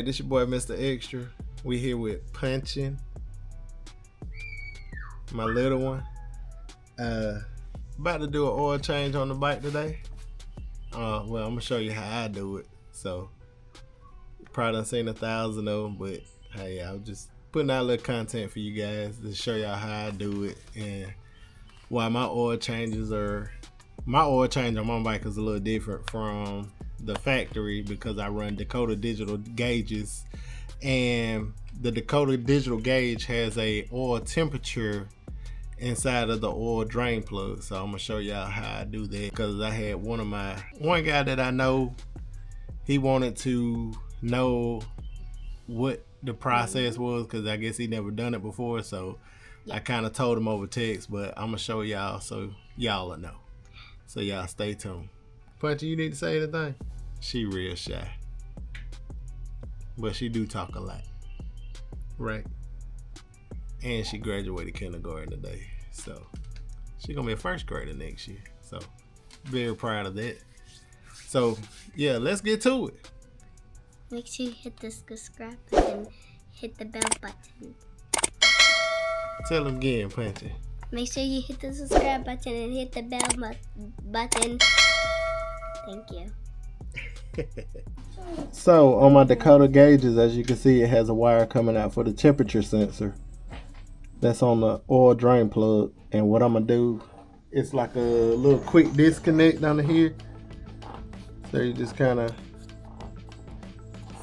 Alright, this your boy Mr. Extra. We here with Punching, my little one. About to do an oil change on the bike today. Well, I'm gonna show you how I do it. So, probably done seen 1,000 of them, but hey, I'm just putting out a little content for you guys to show y'all how I do it and why my oil change on my bike is a little different from the factory, because I run Dakota digital gauges, and the Dakota digital gauge has a oil temperature inside of the oil drain plug. So I'm gonna show y'all how I do that, because I had one guy that I know, he wanted to know what the process was, because I guess he never done it before. So I kind of told him over text, but I'm gonna show y'all so y'all will know. So y'all stay tuned. Punchy, you need to say anything? She real shy, but she do talk a lot, right? And she graduated kindergarten today, so she gonna be a first grader next year. So very proud of that. So yeah, let's get to it. Make sure you hit the subscribe button, hit the bell button. Tell them again, Punchy. Make sure you hit the subscribe button and hit the bell button. Thank you. So on my Dakota gauges, as you can see, it has a wire coming out for the temperature sensor. That's on the oil drain plug. And what I'm gonna do, it's like a little quick disconnect under here. So you just kind of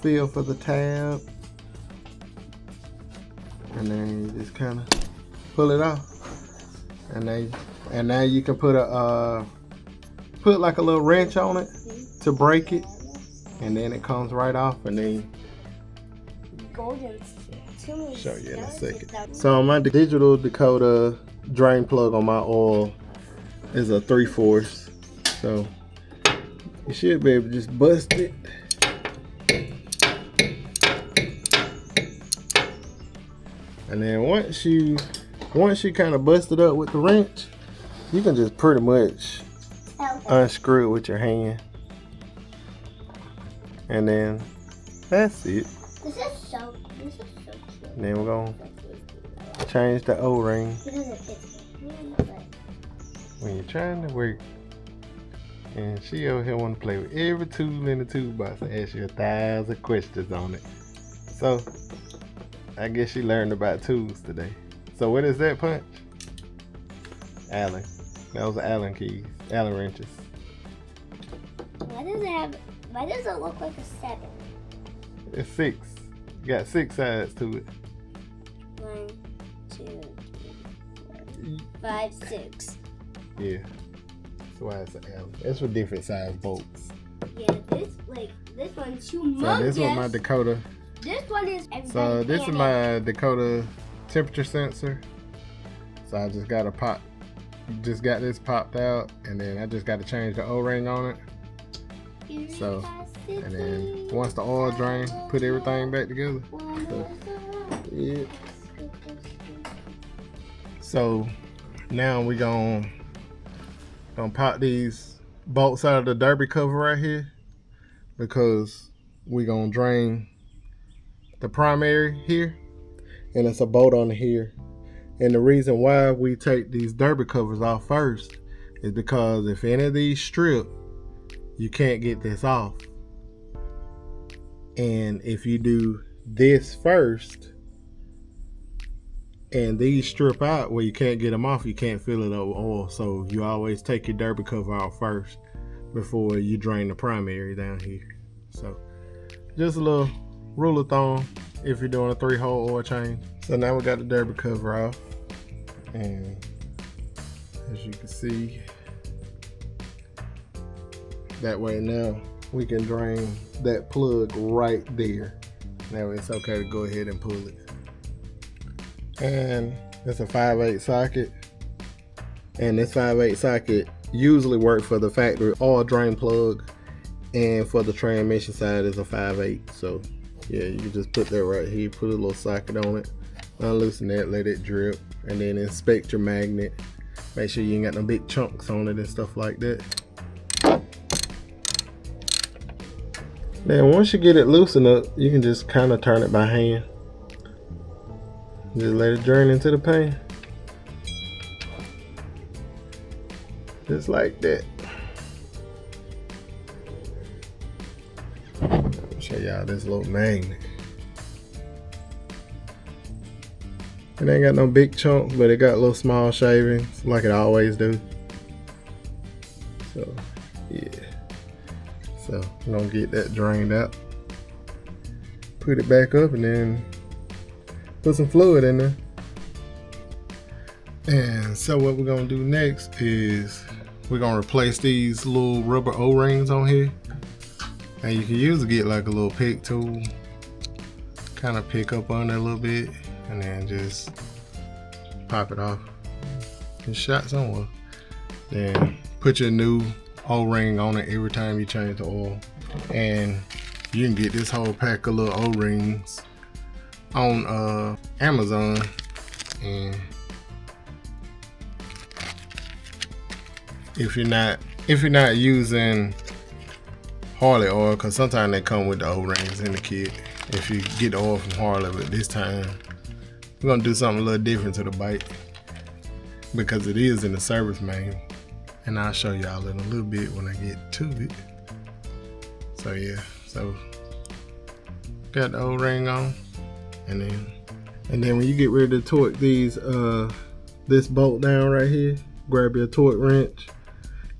feel for the tab, and then you just kind of pull it off. And now you can put like a little wrench on it to break it, and then it comes right off. And then show you in a second. So my digital Dakota drain plug on my oil is a 3/4, so you should be able to just bust it. And then once you kind of bust it up with the wrench, you can just pretty much unscrew it with your hand. And then that's it. This is so cute. And then we're gonna change the O-ring. When you're trying to work, and she over here want to play with every tool in the toolbox and ask you 1,000 questions on it. So I guess she learned about tools today. So what is that, Punch? Allen. That was Allen keys, Allen wrenches. Why does it look like a 7? It's 6. You got 6 sides to it. 1, 2, 3, 4, 5, 6. Yeah. That's why it's an Allen. It's for different size bolts. Yeah, this one's humongous. So this is my Dakota. This one is. So this is my Dakota temperature sensor. So I just got this popped out, and then I just got to change the O-ring on it. So, and then once the oil drain, put everything back together. So, yeah. So now we gonna pop these bolts out of the derby cover right here, because we gonna drain the primary here, and it's a bolt on here. And the reason why we take these derby covers off first is because if any of these strip, you can't get this off. And if you do this first and these strip out where you can't get them off, you can't fill it up with oil. So you always take your derby cover off first before you drain the primary down here. So just a little rule of thumb if you're doing a 3-hole oil change. So now we got the derby cover off, and as you can see, that way now we can drain that plug right there. Now it's okay to go ahead and pull it. And it's a 5/8 socket, and this 5/8 socket usually works for the factory oil drain plug, and for the transmission side is a 5/8. So yeah, you can just put that right here, put a little socket on it, unloosen that, let it drip, and then inspect your magnet. Make sure you ain't got no big chunks on it and stuff like that. Then once you get it loosened up, you can just kind of turn it by hand. Just let it drain into the pan. Just like that. I'll show y'all this little magnet. It ain't got no big chunks, but it got little small shavings like it always do. So yeah. So I'm gonna get that drained out. Put it back up and then put some fluid in there. And so what we're gonna do next is we're gonna replace these little rubber O-rings on here. And you can usually get like a little pick tool, kind of pick up on it a little bit, and then just pop it off and shot somewhere. Then put your new O-ring on it every time you change the oil. And you can get this whole pack of little O-rings on Amazon. And if you're not using Harley oil, because sometimes they come with the O-rings in the kit if you get the oil from Harley, but this time we're gonna do something a little different to the bike because it is in the service manual, and I'll show y'all in a little bit when I get to it. So yeah, so got the O-ring on, and then when you get ready to torque these this bolt down right here, grab your torque wrench,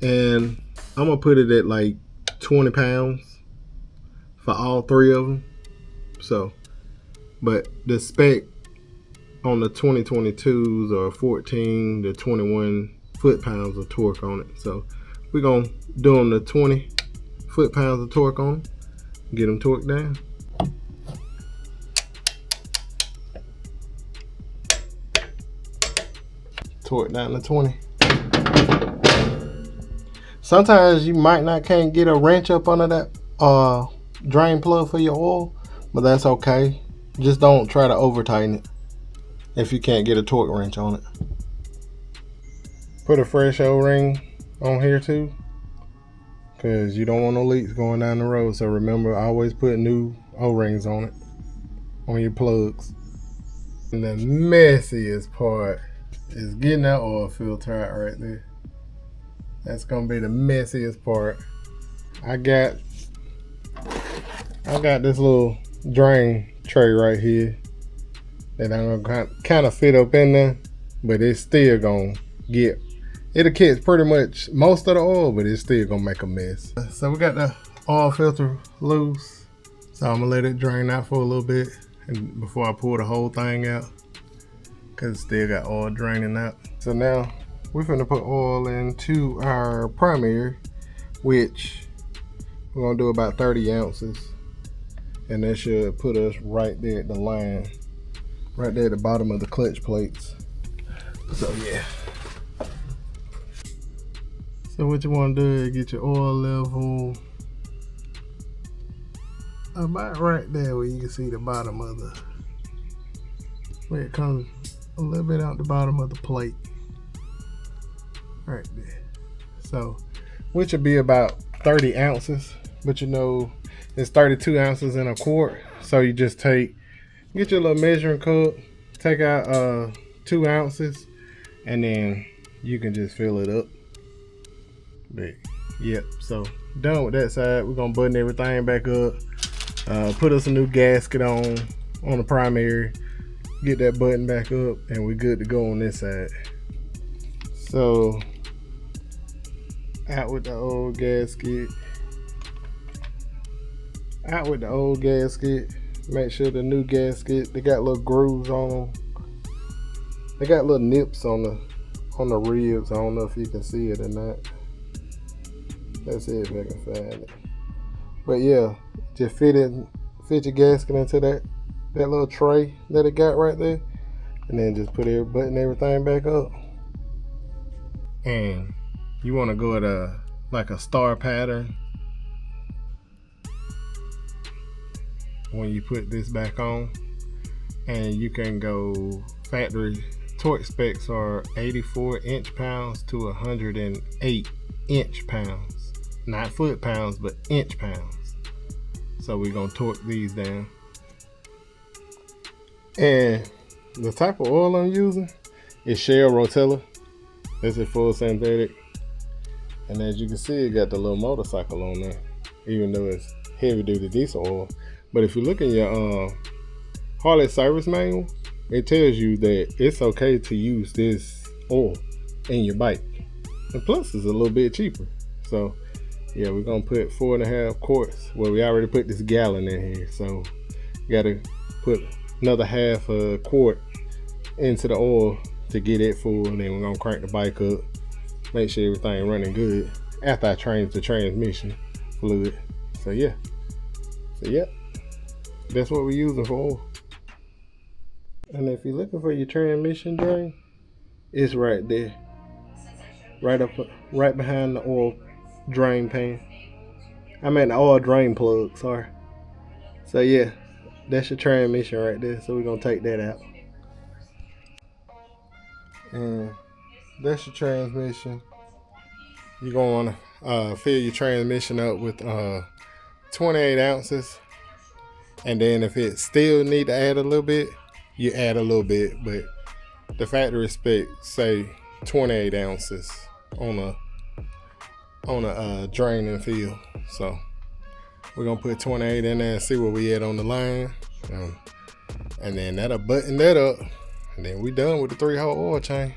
and I'm gonna put it at like 20 pounds for all three of them. So, but the spec on the 2022s are 14 to 21 foot-pounds of torque on it. So we're gonna do them the 20 foot-pounds of torque on them, get them torqued down. Torque down to 20. Sometimes you can't get a wrench up under that drain plug for your oil, but that's okay. Just don't try to over tighten it if you can't get a torque wrench on it. Put a fresh O-ring on here too, because you don't want no leaks going down the road. So remember, always put new O-rings on it, on your plugs. And the messiest part is getting that oil filter out right there. That's gonna be the messiest part. I got this little drain tray right here that I'm gonna kind of fit up in there, but it's still gonna it'll catch pretty much most of the oil, but it's still gonna make a mess. So we got the oil filter loose, so I'm gonna let it drain out for a little bit and before I pull the whole thing out, because it still got oil draining out. So now we're gonna put oil into our primary, which we're gonna do about 30 ounces, and that should put us right there at the line, right there at the bottom of the clutch plates. So yeah. So what you want to do is get your oil level about right there where you can see the bottom of where it comes a little bit out the bottom of the plate. Right there. So, which would be about 30 ounces, but you know, it's 32 ounces in a quart. So you just get your little measuring cup, take out 2 ounces, and then you can just fill it up. But yep, so done with that side. We're gonna button everything back up, put us a new gasket on the primary, get that button back up, and we're good to go on this side. So out with the old gasket. Make sure the new gasket, they got little grooves on them. They got little nips on the ribs. I don't know if you can see it or not. Let's see if I can find it. But yeah, just fit your gasket into that little tray that it got right there, and then just button everything back up. And you want to go at like a star pattern when you put this back on, and you can go factory torque specs are 84 inch-pounds to 108 inch-pounds, not foot-pounds but inch-pounds. So we're gonna torque these down. And the type of oil I'm using is Shell Rotella. This is full synthetic. And as you can see, it got the little motorcycle on there, even though it's heavy duty diesel oil. But if you look in your Harley service manual, it tells you that it's okay to use this oil in your bike. And plus it's a little bit cheaper. So yeah, we're gonna put 4.5 quarts. Well, we already put this gallon in here, so you gotta put another half a quart into the oil to get it full, and then we're gonna crank the bike up, make sure everything running good after I change the transmission fluid. So yeah, that's what we're using for oil. And if you're looking for your transmission drain, it's right there, right behind the oil drain pan. I mean the oil drain plug, sorry. So yeah, that's your transmission right there. So we're gonna take that out. And that's your transmission. You're gonna wanna fill your transmission up with 28 ounces. And then if it still need to add a little bit, you add a little bit, but the factory spec say 28 ounces on a drain and fill. So we're gonna put 28 in there and see where we at on the line, and then that'll button that up, and then we done with the 3-hole oil change.